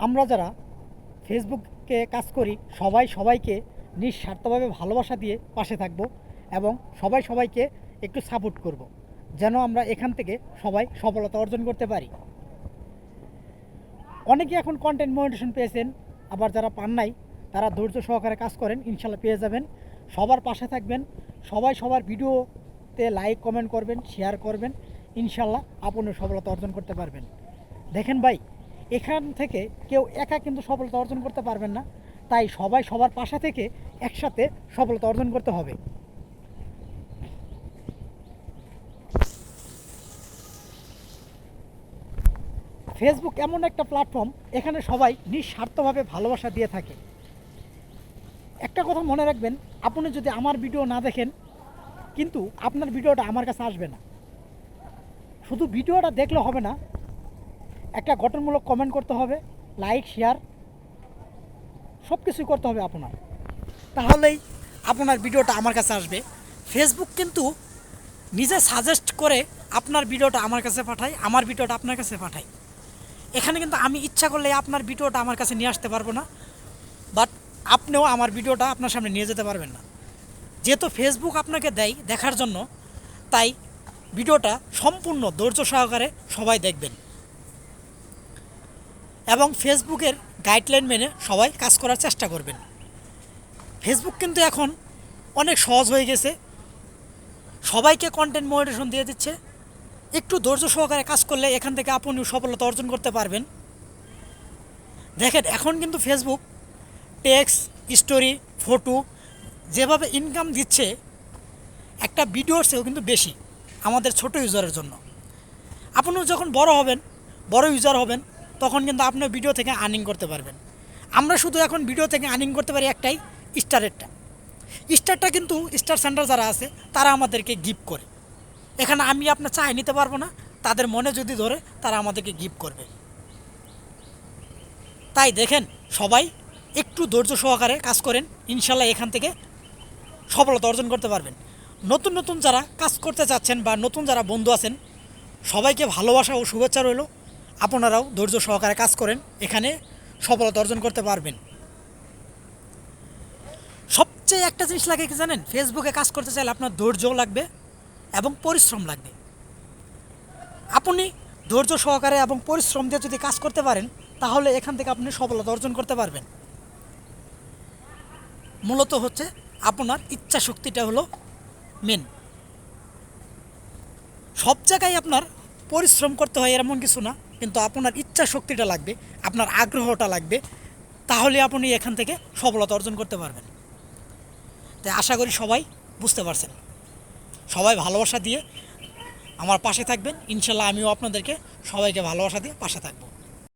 আমরা যারা ফেসবুকে কাজ করি সবাই সবাইকে নিঃস্বার্থভাবে ভালোবাসা দিয়ে পাশে থাকব এবং সবাই সবাইকে একটু সাপোর্ট করব, যেন আমরা এখান থেকে সবাই সফলতা অর্জন করতে পারি। অনেকে এখন কন্টেন্ট মনিটেশন পেয়েছেন, আবার যারা পান নাই তারা ধৈর্য সহকারে কাজ করেন, ইনশাল্লাহ পেয়ে যাবেন। সবার পাশে থাকবেন, সবাই সবার ভিডিওতে লাইক কমেন্ট করবেন, শেয়ার করবেন, ইনশাল্লাহ আপনিও সফলতা অর্জন করতে পারবেন। দেখেন ভাই, এখান থেকে কেউ একা কিন্তু সফলতা অর্জন করতে পারবেন না, তাই সবাই সবার পাশে থেকে একসাথে সফলতা অর্জন করতে হবে। ফেসবুক এমন একটা প্ল্যাটফর্ম, এখানে সবাই নিঃস্বার্থভাবে ভালোবাসা দিয়ে থাকে। একটা কথা মনে রাখবেন, আপনি যদি আমার ভিডিও না দেখেন কিন্তু আপনার ভিডিওটা আমার কাছে আসবে না। শুধু ভিডিওটা দেখলে হবে না, একটা গঠনমূলক কমেন্ট করতে হবে, লাইক শেয়ার সব কিছুই করতে হবে আপনার, তাহলেই আপনার ভিডিওটা আমার কাছে আসবে। ফেসবুক কিন্তু নিজে সাজেস্ট করে আপনার ভিডিওটা আমার কাছে পাঠায়, আমার ভিডিওটা আপনার কাছে পাঠায়। এখানে কিন্তু আমি ইচ্ছা করলে আপনার ভিডিওটা আমার কাছে নিয়ে আসতে পারবো না, বাট আপনিও আমার ভিডিওটা আপনার সামনে নিয়ে যেতে পারবেন না। যেহেতু ফেসবুক আপনাকে দেয় দেখার জন্য, তাই ভিডিওটা সম্পূর্ণ ধৈর্য সহকারে সবাই দেখবেন এবং ফেসবুকের গাইডলাইন মেনে সবাই কাজ করার চেষ্টা করবেন। ফেসবুক কিন্তু এখন অনেক সহজ হয়ে গেছে, সবাইকে কন্টেন্ট মনিটেশন দিয়ে দিচ্ছে। একটু ধৈর্য সহকারে কাজ করলে এখান থেকে আপনিও সফলতা অর্জন করতে পারবেন। দেখেন, এখন কিন্তু ফেসবুক টেক্সট, স্টোরি, ফটো যেভাবে ইনকাম দিচ্ছে, একটা ভিডিওর চেয়েও কিন্তু বেশি আমাদের ছোট ইউজারের জন্য। আপনিও যখন বড় ইউজার হবেন, তখন কিন্তু আপনি ভিডিও থেকে আর্নিং করতে পারবেন। আমরা শুধু এখন ভিডিও থেকে আর্নিং করতে পারি একটাই, স্টারটা কিন্তু স্টার সেন্টার যারা আছে তারা আমাদেরকে গিফট করে। এখানে আমি আপনার চাই নিতে পারবো না, তাদের মনে যদি ধরে তারা আমাদেরকে গিফট করবে। তাই দেখেন, সবাই একটু ধৈর্য সহকারে কাজ করেন, ইনশাল্লাহ এখান থেকে সফলতা অর্জন করতে পারবেন। নতুন নতুন যারা কাজ করতে চাচ্ছেন বা নতুন যারা বন্ধু আছেন, সবাইকে ভালোবাসা ও শুভেচ্ছা রইল। আপনারাও ধৈর্য সহকারে কাজ করেন, এখানে সফলতা অর্জন করতে পারবেন। সবচেয়ে একটা জিনিস লাগে কি জানেন, ফেসবুকে কাজ করতে চাইলে আপনার ধৈর্যও লাগবে এবং পরিশ্রম লাগবে। আপনি ধৈর্য সহকারে এবং পরিশ্রম দিয়ে যদি কাজ করতে পারেন, তাহলে এখান থেকে আপনি সফলতা অর্জন করতে পারবেন। মূলত হচ্ছে আপনার ইচ্ছা শক্তিটা হলো মেন। সব জায়গায় আপনার পরিশ্রম করতে হয় এমন কিছু না, কিন্তু আপনার ইচ্ছা শক্তিটা লাগবে, আপনার আগ্রহটা লাগবে, তাহলে আপনি এখান থেকে সফলতা অর্জন করতে পারবেন। তাই আশা করি সবাই বুঝতে পারছেন। সবাই ভালোবাসা দিয়ে আমার পাশে থাকবেন, ইনশাল্লাহ আমিও আপনাদেরকে সবাইকে ভালোবাসা দিয়ে পাশে থাকবো।